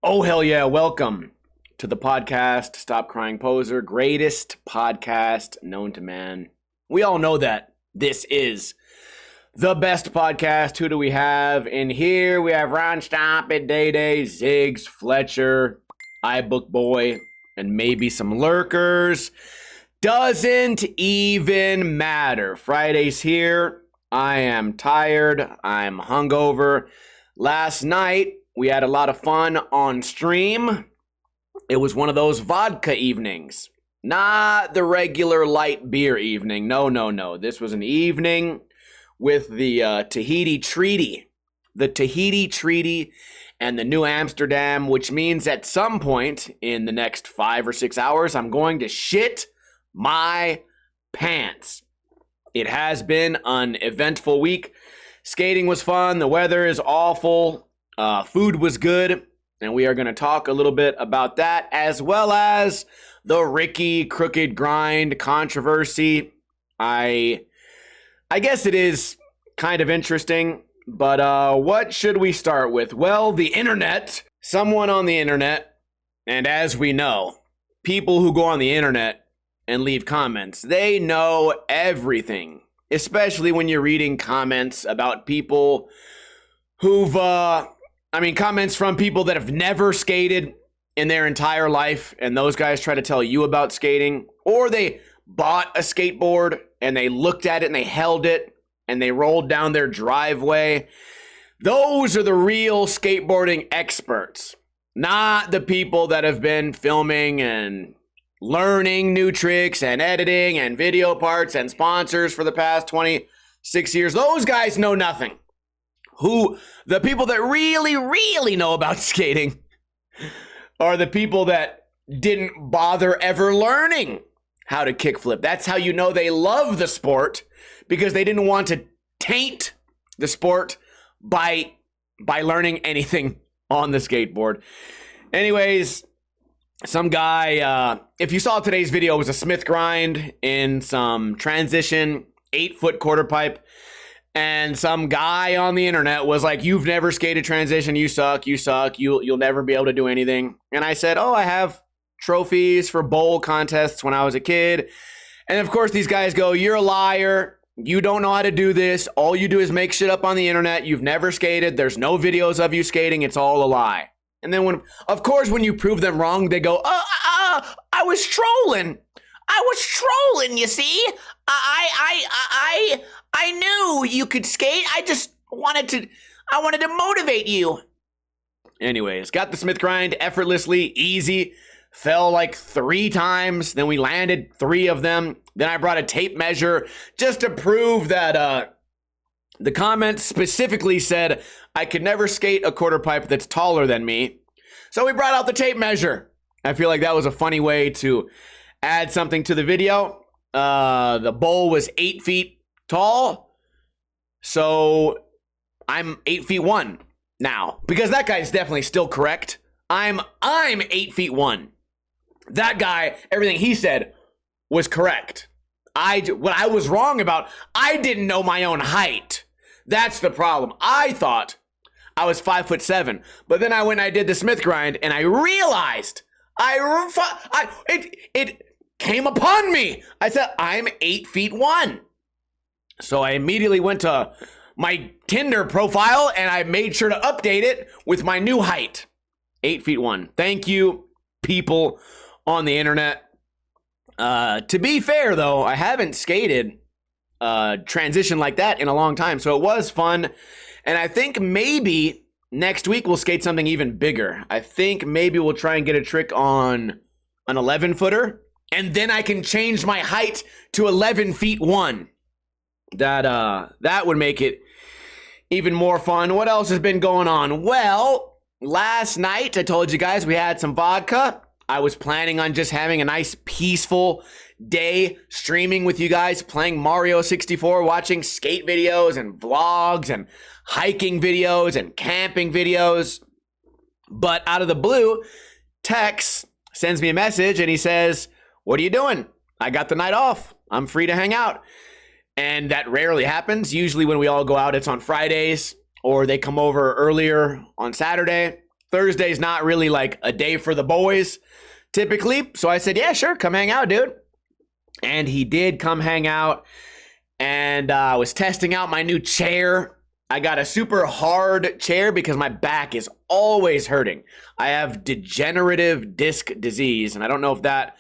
Oh, hell yeah. Welcome to the podcast, Stop Crying Poser, greatest podcast known to man. We all know that this is the best podcast. Who do we have in here? We have Ron Stomp and Day Day, Ziggs, Fletcher, iBook Boy, and maybe some lurkers. Doesn't even matter. Friday's here. I am tired. I'm hungover. Last night, we had a lot of fun on stream. It was one of those vodka evenings. Not the regular light beer evening. No. This was an evening with the Tahiti Treaty. The Tahiti Treaty and the New Amsterdam, which means at some point in the next 5 or 6 hours, I'm going to shit my pants. It has been an eventful week. Skating was fun. The weather is awful. Food was good, and we are going to talk a little bit about that, as well as the Ricky Crooked Grind controversy. I guess it is kind of interesting, but what should we start with? Well, the internet, someone on the internet, and as we know, people who go on the internet and leave comments, they know everything, especially when you're reading comments about people who've, comments from people that have never skated in their entire life, and those guys try to tell you about skating, or they bought a skateboard and they looked at it and they held it and they rolled down their driveway. Those are the real skateboarding experts, not the people that have been filming and learning new tricks and editing and video parts and sponsors for the past 26 years. Those guys know nothing. The people that really know about skating are the people that didn't bother ever learning how to kickflip. That's how you know they love the sport, because they didn't want to taint the sport by learning anything on the skateboard. Anyways, some guy, if you saw today's video, it was a Smith grind in some transition 8-foot quarter pipe. And some guy on the internet was like, "You've never skated transition. You suck. You'll never be able to do anything." And I said, "Oh, I have trophies for bowl contests when I was a kid." And of course, these guys go, "You're a liar. You don't know how to do this. All you do is make shit up on the internet. You've never skated. There's no videos of you skating. It's all a lie." And then when you prove them wrong, they go, I was trolling. You see? I knew you could skate. I wanted to motivate you. Anyways, got the Smith grind effortlessly, easy. Fell like 3 times. Then we landed 3 of them. Then I brought a tape measure just to prove that the comments specifically said I could never skate a quarter pipe that's taller than me. So we brought out the tape measure. I feel like that was a funny way to add something to the video. The bowl was 8 feet tall, so I'm 8 feet 1 now, because that guy's definitely still correct. I'm 8 feet 1. That guy, everything he said was correct. What I was wrong about, I didn't know my own height. That's the problem. I thought I was 5'7", but then I went and I did the Smith grind and I realized it came upon me. I said, I'm 8 feet 1. So I immediately went to my Tinder profile and I made sure to update it with my new height. 8 feet 1. Thank you, people on the internet. To be fair, though, I haven't skated transition like that in a long time, so it was fun. And I think maybe next week we'll skate something even bigger. I think maybe we'll try and get a trick on an 11-footer, and then I can change my height to 11 feet 1. That would make it even more fun. What else has been going on? Well, last night I told you guys we had some vodka. I was planning on just having a nice peaceful day streaming with you guys, playing Mario 64, watching skate videos and vlogs and hiking videos and camping videos. But out of the blue, Tex sends me a message and he says, "What are you doing? I got the night off. I'm free to hang out." And that rarely happens. Usually when we all go out, it's on Fridays, or they come over earlier on Saturday. Thursday's not really like a day for the boys typically. So I said, yeah, sure, come hang out, dude. And he did come hang out, and I was testing out my new chair. I got a super hard chair because my back is always hurting. I have degenerative disc disease, and I don't know if that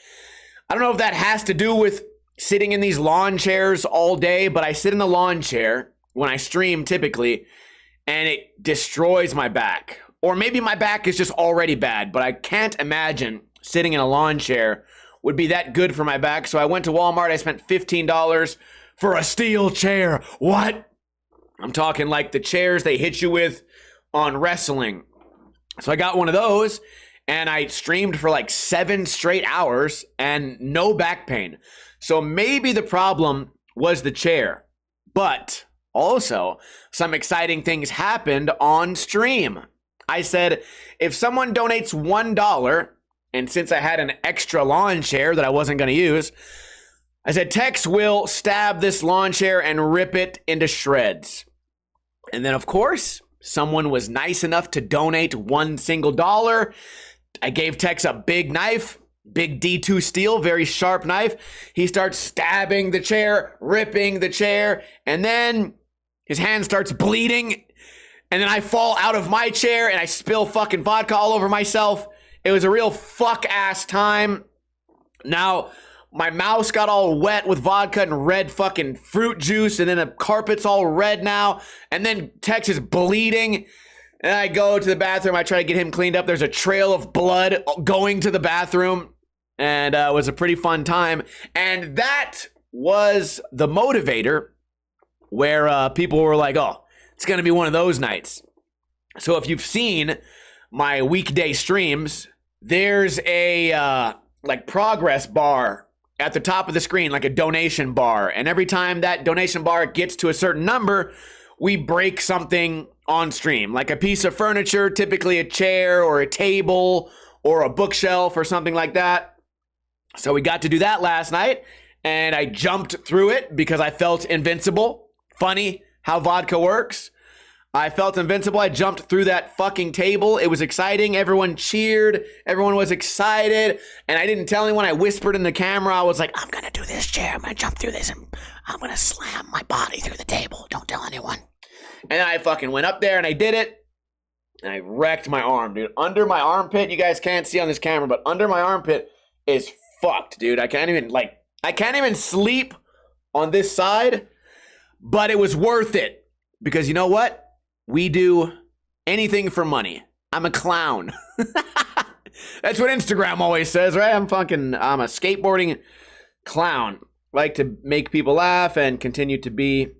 has to do with sitting in these lawn chairs all day, but I sit in the lawn chair when I stream typically, and it destroys my back. Or maybe my back is just already bad, but I can't imagine sitting in a lawn chair would be that good for my back. So I went to Walmart. I spent $15 for a steel chair. What? I'm talking like the chairs they hit you with on wrestling. So I got one of those, and I streamed for like 7 straight hours and no back pain. So maybe the problem was the chair, but also some exciting things happened on stream. I said, if someone donates $1, and since I had an extra lawn chair that I wasn't going to use, I said, Tex will stab this lawn chair and rip it into shreds. And then, of course, someone was nice enough to donate $1 single. I gave Tex a big knife, big D2 steel, very sharp knife. He starts stabbing the chair, ripping the chair, and then his hand starts bleeding. And then I fall out of my chair and I spill fucking vodka all over myself. It was a real fuck-ass time. Now, my mouse got all wet with vodka and red fucking fruit juice, and then the carpet's all red now, and then Tex is bleeding, and I go to the bathroom. I try to get him cleaned up. There's a trail of blood going to the bathroom, and it was a pretty fun time. And that was the motivator where people were like, oh, it's going to be one of those nights. So if you've seen my weekday streams, there's a like progress bar at the top of the screen, like a donation bar. And every time that donation bar gets to a certain number, we break something on stream, like a piece of furniture, typically a chair or a table or a bookshelf or something like that. So we got to do that last night, and I jumped through it because I felt invincible. Funny how vodka works. I felt invincible. I jumped through that fucking table. It was exciting. Everyone cheered. Everyone was excited. And I didn't tell anyone. I whispered in the camera. I was like, I'm going to do this chair. I'm going to jump through this, and I'm going to slam my body through the table. Don't tell anyone. And then I fucking went up there and I did it. And I wrecked my arm, dude. Under my armpit, you guys can't see on this camera, but under my armpit is fucked, dude. I can't even sleep on this side, but it was worth it. Because you know what? We do anything for money. I'm a clown. That's what Instagram always says, right? I'm a skateboarding clown. Like to make people laugh and continue to be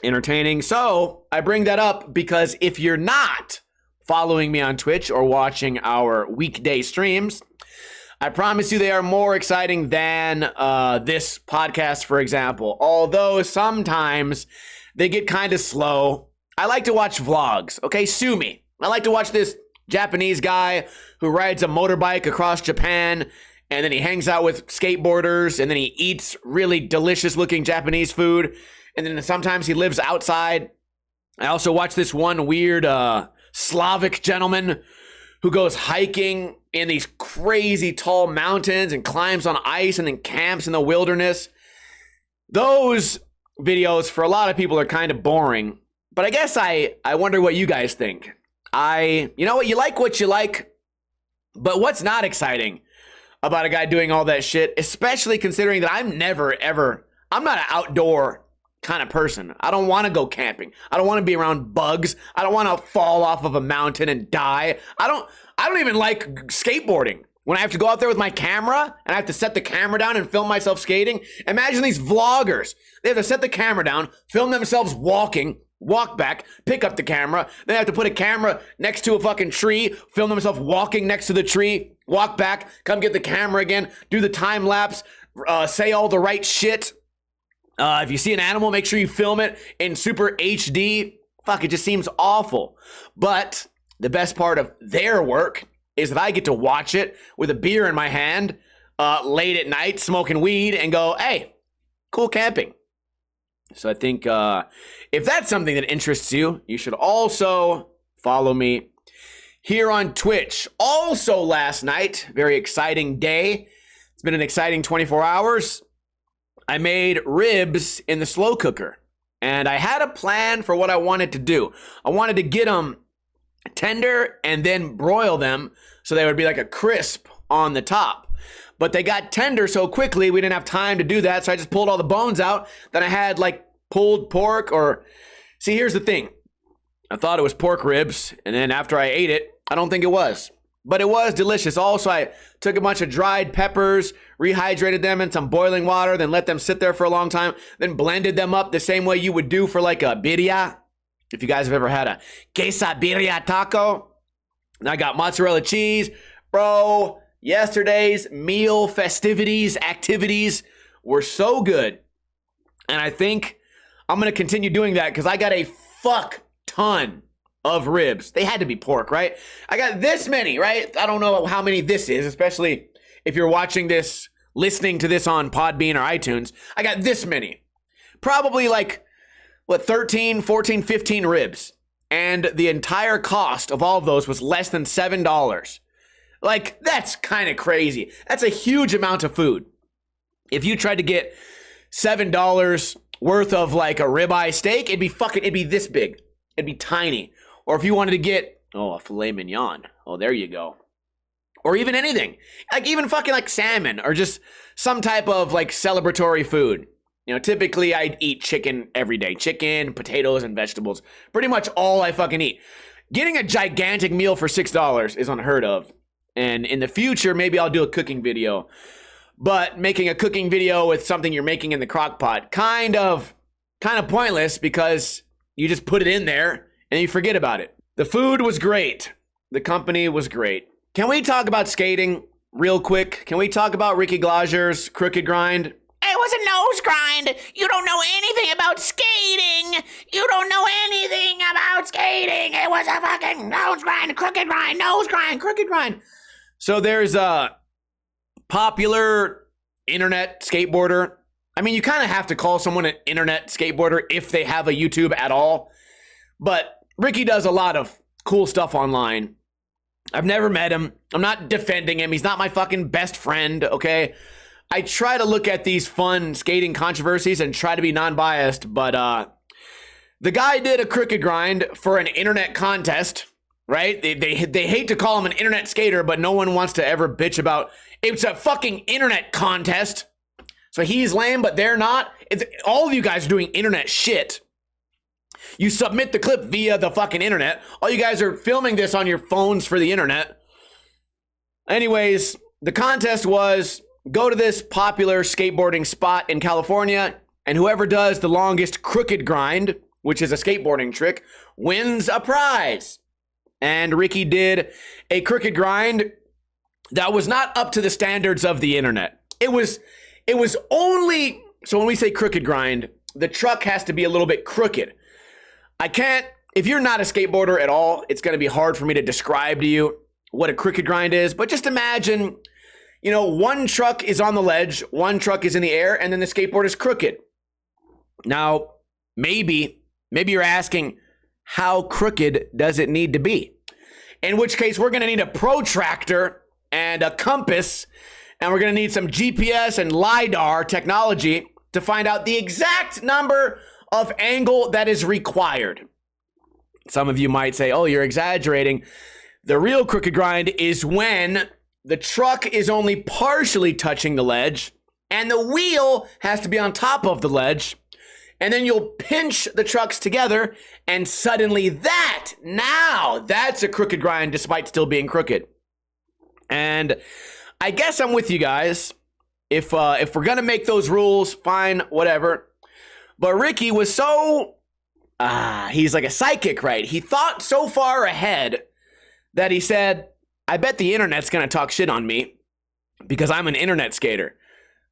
entertaining. So I bring that up because if you're not following me on Twitch or watching our weekday streams, I promise you they are more exciting than this podcast, for example. Although sometimes they get kind of slow. I like to watch vlogs, okay? Sue me. I like to watch this Japanese guy who rides a motorbike across Japan, and then he hangs out with skateboarders, and then he eats really delicious-looking Japanese food, and then sometimes he lives outside. I also watch this one weird Slavic gentleman who goes hiking in these crazy tall mountains and climbs on ice and then camps in the wilderness. Those videos, for a lot of people, are kind of boring. But I guess I wonder what you guys think. You know what, you like, but what's not exciting about a guy doing all that shit, especially considering that I'm not an outdoor kind of person. I don't want to go camping. I don't want to be around bugs. I don't want to fall off of a mountain and die. I don't even like skateboarding. When I have to go out there with my camera and I have to set the camera down and film myself skating. Imagine these vloggers. They have to set the camera down, film themselves walking, walk back, pick up the camera. They have to put a camera next to a fucking tree, film themselves walking next to the tree, walk back, come get the camera again, do the time lapse, say all the right shit. If you see an animal, make sure you film it in super HD. Fuck, it just seems awful. But the best part of their work is that I get to watch it with a beer in my hand late at night, smoking weed, and go, hey, cool camping. So I think if that's something that interests you, you should also follow me here on Twitch. Also last night, very exciting day. It's been an exciting 24 hours. I made ribs in the slow cooker. And I had a plan for what I wanted to do. I wanted to get them tender and then broil them so they would be like a crisp on the top. But they got tender so quickly, we didn't have time to do that. So I just pulled all the bones out. Then I had like pulled pork or... See, here's the thing. I thought it was pork ribs. And then after I ate it, I don't think it was. But it was delicious. Also, I took a bunch of dried peppers, rehydrated them in some boiling water, then let them sit there for a long time, then blended them up the same way you would do for like a birria. If you guys have ever had a quesadilla taco. And I got mozzarella cheese. Bro, yesterday's meal festivities, activities were so good. And I think I'm going to continue doing that because I got a fuck ton of ribs. They had to be pork, right? I got this many, right? I don't know how many this is, especially if you're watching this, listening to this on Podbean or iTunes. I got this many. Probably like, 13, 14, 15 ribs. And the entire cost of all of those was less than $7. Like, that's kind of crazy. That's a huge amount of food. If you tried to get $7 worth of like a ribeye steak, it'd be this big. It'd be tiny. Or if you wanted to get, a filet mignon. Oh, there you go. Or even anything. Like even fucking like salmon or just some type of like celebratory food. You know, typically I'd eat chicken every day. Chicken, potatoes, and vegetables. Pretty much all I fucking eat. Getting a gigantic meal for $6 is unheard of. And in the future, maybe I'll do a cooking video. But making a cooking video with something you're making in the crock pot, kind of pointless because you just put it in there and you forget about it. The food was great. The company was great. Can we talk about skating real quick? Can we talk about Ricky Glaser's crooked grind? It was a nose grind. You don't know anything about skating. You don't know anything about skating. It was a fucking nose grind, crooked grind, nose grind, crooked grind. So there's a popular internet skateboarder. I mean, you kind of have to call someone an internet skateboarder if they have a YouTube at all. But Ricky does a lot of cool stuff online. I've never met him. I'm not defending him. He's not my fucking best friend, okay? I try to look at these fun skating controversies and try to be non-biased, but the guy did a crooked grind for an internet contest, right? They hate to call him an internet skater, but no one wants to ever bitch about it's a fucking internet contest. So he's lame, but they're not. All of you guys are doing internet shit. You submit the clip via the fucking internet. All you guys are filming this on your phones for the internet. Anyways, the contest was go to this popular skateboarding spot in California, and whoever does the longest crooked grind, which is a skateboarding trick, wins a prize. And Ricky did a crooked grind that was not up to the standards of the internet. It was only, so when we say crooked grind, the truck has to be a little bit crooked. If you're not a skateboarder at all, it's going to be hard for me to describe to you what a crooked grind is. But just imagine, one truck is on the ledge, one truck is in the air, and then the skateboard is crooked. Now, maybe you're asking, how crooked does it need to be? In which case, we're going to need a protractor and a compass, and we're going to need some GPS and LiDAR technology to find out the exact number of angle that is required. Some of you might say, oh, you're exaggerating. The real crooked grind is when the truck is only partially touching the ledge and the wheel has to be on top of the ledge. And then you'll pinch the trucks together and suddenly that's a crooked grind despite still being crooked. And I guess I'm with you guys. If we're going to make those rules, fine, whatever. But Ricky was he's like a psychic, right? He thought so far ahead that he said, I bet the internet's going to talk shit on me because I'm an internet skater.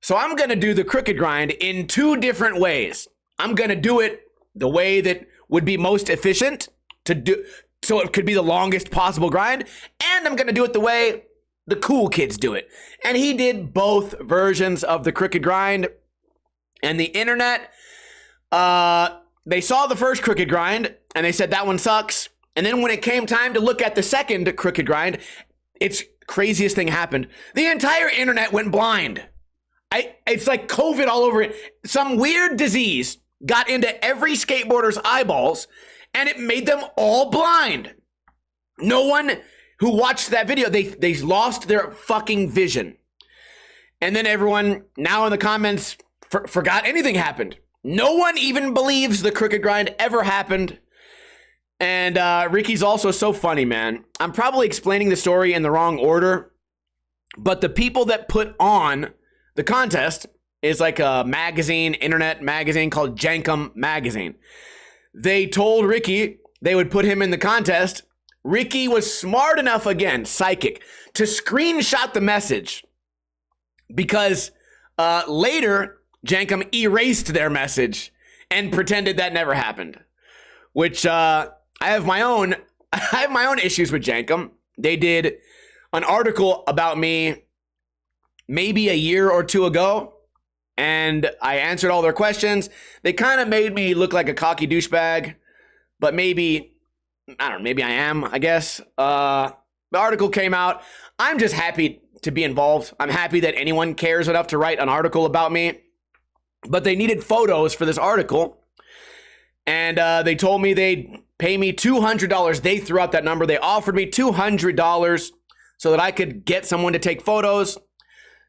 So I'm going to do the crooked grind in two different ways. I'm going to do it the way that would be most efficient to do, so it could be the longest possible grind. And I'm going to do it the way the cool kids do it. And he did both versions of the crooked grind. And the internet, they saw the first crooked grind and they said that one sucks. And then when it came time to look at the second crooked grind, it's craziest thing happened. The entire internet went blind. It's like COVID all over it. Some weird disease got into every skateboarder's eyeballs and it made them all blind. No one who watched that video, they lost their fucking vision. And then everyone now in the comments forgot anything happened. No one even believes the crooked grind ever happened. And Ricky's also so funny, man. I'm probably explaining the story in the wrong order, but the people that put on the contest is like a magazine, internet magazine called Jankum Magazine. They told Ricky they would put him in the contest. Ricky was smart enough, again, psychic, to screenshot the message because later Jankum erased their message and pretended that never happened, which I have my own issues with Jankum. They did an article about me maybe a year or two ago, and I answered all their questions. They kind of made me look like a cocky douchebag, but maybe I am, I guess. The article came out. I'm just happy to be involved. I'm happy that anyone cares enough to write an article about me, but they needed photos for this article, and they told me they'd pay me $200. They threw out that number. They offered me $200 so that I could get someone to take photos.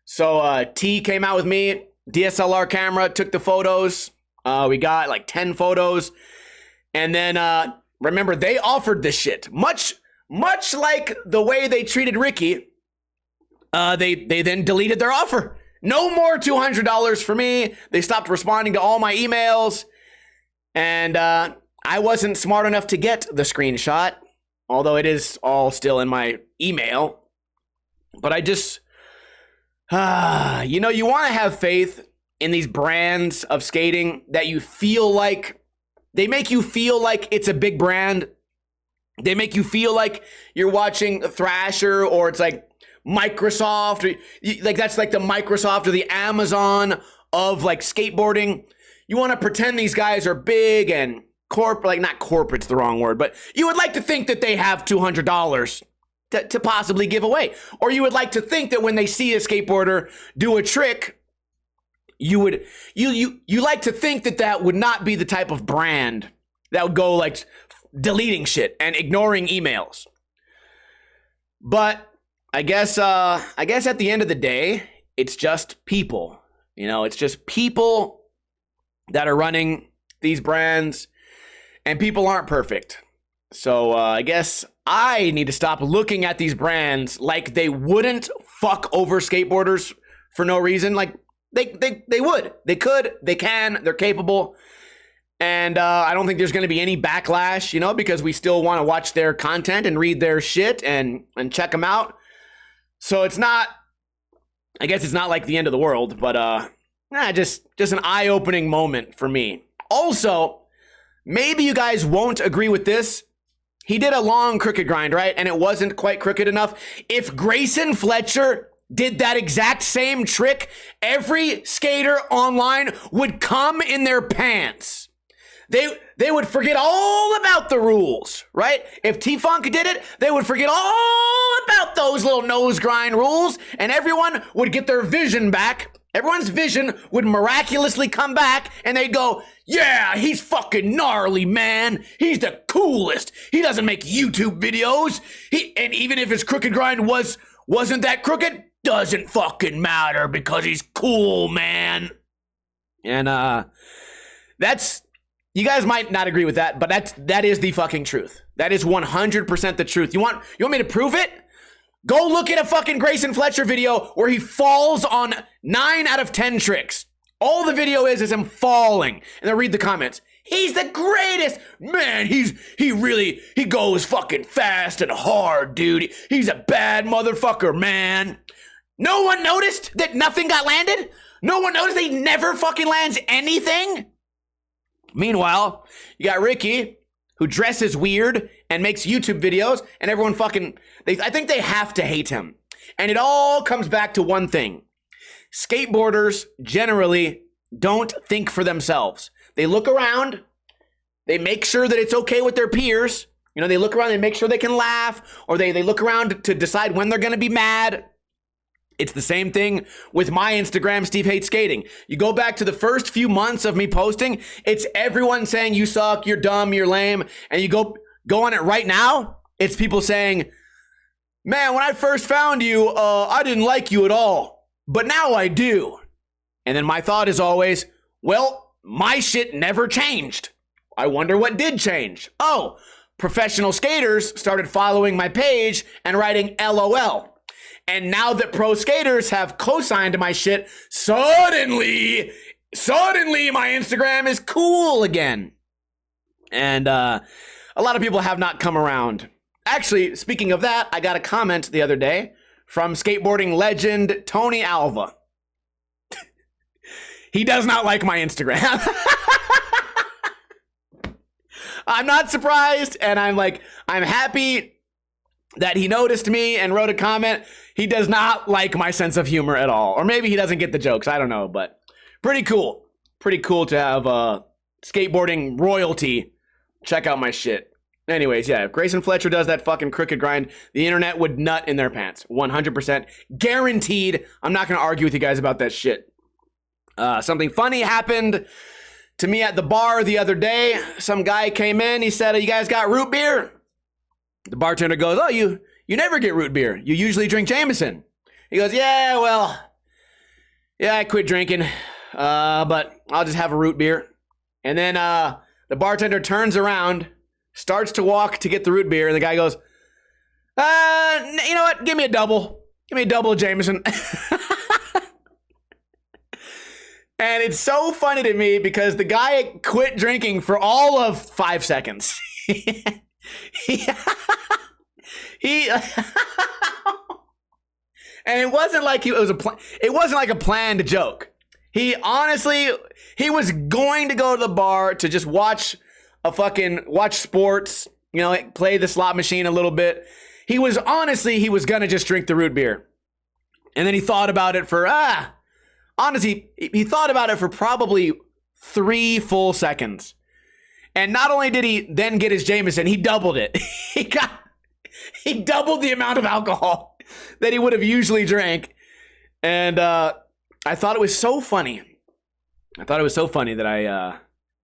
So T came out with me, DSLR camera, took the photos. We got like 10 photos. And then remember, they offered this shit. Much like the way they treated Ricky, they then deleted their offer. No more $200 for me. They stopped responding to all my emails. And I wasn't smart enough to get the screenshot, although it is all still in my email. But I just, you want to have faith in these brands of skating that you feel like, they make you feel like it's a big brand. They make you feel like you're watching Thrasher, or it's like Microsoft, or, like that's like the Microsoft or the Amazon of like skateboarding. You want to pretend these guys are big and not corporate's the wrong word, but you would like to think that they have $200 to possibly give away. Or you would like to think that when they see a skateboarder do a trick, you like to think that that would not be the type of brand that would go like deleting shit and ignoring emails. But I guess at the end of the day, it's just people. It's just people that are running these brands, and people aren't perfect. So I guess I need to stop looking at these brands like they wouldn't fuck over skateboarders for no reason. Like they would, they could, they can, they're capable. And I don't think there's going to be any backlash, because we still want to watch their content and read their shit and check them out. So I guess it's not like the end of the world, but just an eye-opening moment for me. Also, maybe you guys won't agree with this. He did a long crooked grind, right? And it wasn't quite crooked enough. If Grayson Fletcher did that exact same trick, every skater online would come in their pants. They would forget all about the rules, right? If T-Funk did it, they would forget all about those little nose grind rules, and everyone would get their vision back. Everyone's vision would miraculously come back, and they'd go, yeah, he's fucking gnarly, man. He's the coolest. He doesn't make YouTube videos. And even if his crooked grind wasn't that crooked, doesn't fucking matter because he's cool, man. And that's, you guys might not agree with that, but that is the fucking truth. That is 100% the truth. You want me to prove it? Go look at a fucking Grayson Fletcher video where he falls on 9 out of 10 tricks. All the video is him falling. And then read the comments. He's the greatest. Man, he goes fucking fast and hard, dude. He's a bad motherfucker, man. No one noticed that nothing got landed? No one noticed he never fucking lands anything? Meanwhile, you got Ricky, who dresses weird and makes YouTube videos, and everyone I think they have to hate him. And it all comes back to one thing. Skateboarders generally don't think for themselves. They look around, they make sure that it's okay with their peers, You know, they look around and make sure they can laugh, or they look around to decide when they're going to be mad. It's the same thing with my Instagram, Steve Hates Skating. You go back to the first few months of me posting, it's everyone saying you suck, you're dumb, you're lame. And you go on it right now, it's people saying, man, when I first found you, I didn't like you at all, but now I do. And then my thought is always, well, my shit never changed. I wonder what did change. Oh, professional skaters started following my page and writing LOL. And now that pro skaters have co-signed my shit, suddenly my Instagram is cool again. And a lot of people have not come around. Actually, speaking of that, I got a comment the other day from skateboarding legend Tony Alva. He does not like my Instagram. I'm not surprised, and I'm happy that he noticed me and wrote a comment. He does not like my sense of humor at all. Or maybe he doesn't get the jokes. I don't know, but pretty cool. Pretty cool to have skateboarding royalty check out my shit. Anyways, yeah, if Grayson Fletcher does that fucking crooked grind, the internet would nut in their pants. 100%. Guaranteed. I'm not going to argue with you guys about that shit. Something funny happened to me at the bar the other day. Some guy came in. He said, you guys got root beer? The bartender goes, oh, you never get root beer. You usually drink Jameson. He goes, yeah, I quit drinking, but I'll just have a root beer. And then the bartender turns around, starts to walk to get the root beer, and the guy goes, you know what? Give me a double. Give me a double of Jameson. And it's so funny to me because the guy quit drinking for all of 5 seconds. He and it wasn't like it wasn't like a planned joke. He was going to go to the bar to just watch sports, you know, like play the slot machine a little bit. He was gonna just drink the root beer. And then he thought about it for he thought about it for probably 3 full seconds. And not only did he then get his Jameson, he doubled it. He doubled the amount of alcohol that he would have usually drank. And I thought it was so funny. That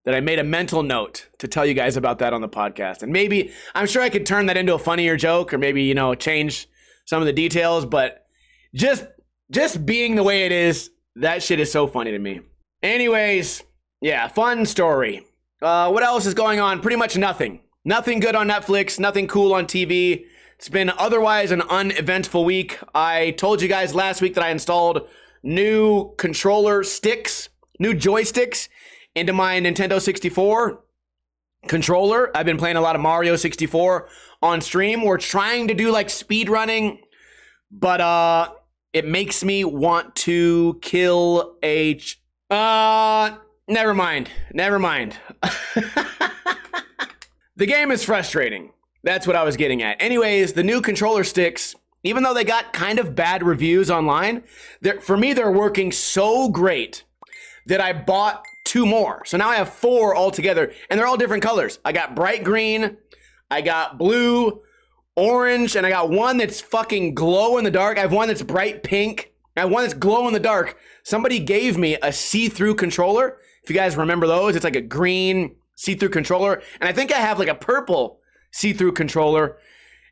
I made a mental note to tell you guys about that on the podcast. And maybe, I'm sure I could turn that into a funnier joke or maybe, you know, change some of the details. But just being the way it is, that shit is so funny to me. Anyways, yeah, fun story. What else is going on? Pretty much nothing. Nothing good on Netflix, nothing cool on TV. It's been otherwise an uneventful week. I told you guys last week that I installed new controller sticks, new joysticks into my Nintendo 64 controller. I've been playing a lot of Mario 64 on stream. We're trying to do like speed running, but it makes me want to kill never mind. The game is frustrating. That's what I was getting at. Anyways, the new controller sticks, even though they got kind of bad reviews online, for me, they're working so great that I bought 2 more. So now I have 4 altogether, and they're all different colors. I got bright green, I got blue, orange, and I got one that's fucking glow in the dark. I have one that's bright pink. I have one that's glow in the dark. Somebody gave me a see-through controller. If you guys remember those, it's like a green see-through controller. And I think I have like a purple see-through controller.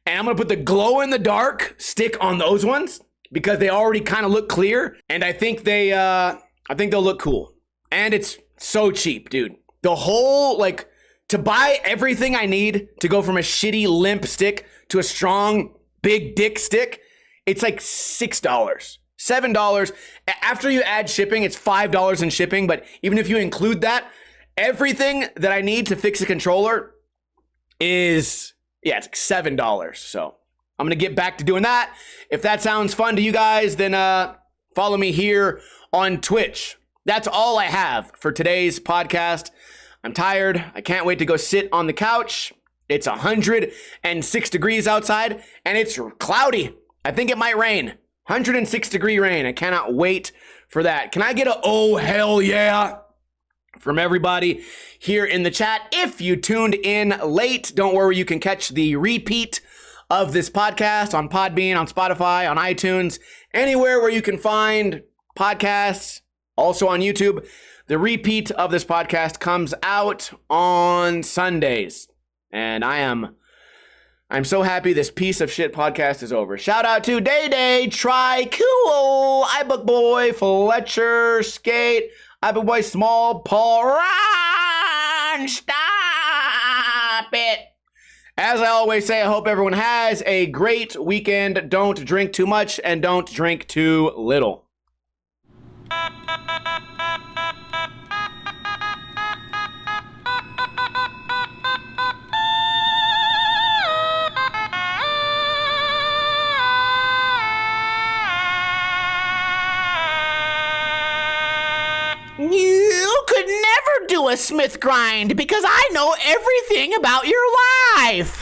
And I'm going to put the glow-in-the-dark stick on those ones because they already kind of look clear. And I think they'll look cool. And it's so cheap, dude. The whole, like, to buy everything I need to go from a shitty limp stick to a strong big dick stick, it's like $6. $7. After you add shipping, it's $5 in shipping. But even if you include that, everything that I need to fix a controller is, it's like $7. So I'm going to get back to doing that. If that sounds fun to you guys, then follow me here on Twitch. That's all I have for today's podcast. I'm tired. I can't wait to go sit on the couch. It's 106 degrees outside, and it's cloudy. I think it might rain. 106 degree rain. I cannot wait for that. Can I get a oh hell yeah from everybody here in the chat. If you tuned in late, don't worry, you can catch the repeat of this podcast on Podbean, on Spotify, on iTunes, anywhere where you can find podcasts, also on YouTube. The repeat of this podcast comes out on Sundays, and I'm so happy this piece of shit podcast is over. Shout out to Day Day, Try Cool, iBook Boy, Fletcher, Skate, iBook Boy, Small, Paul, Run, stop it. As I always say, I hope everyone has a great weekend. Don't drink too much and don't drink too little. You could never do a Smith grind because I know everything about your life.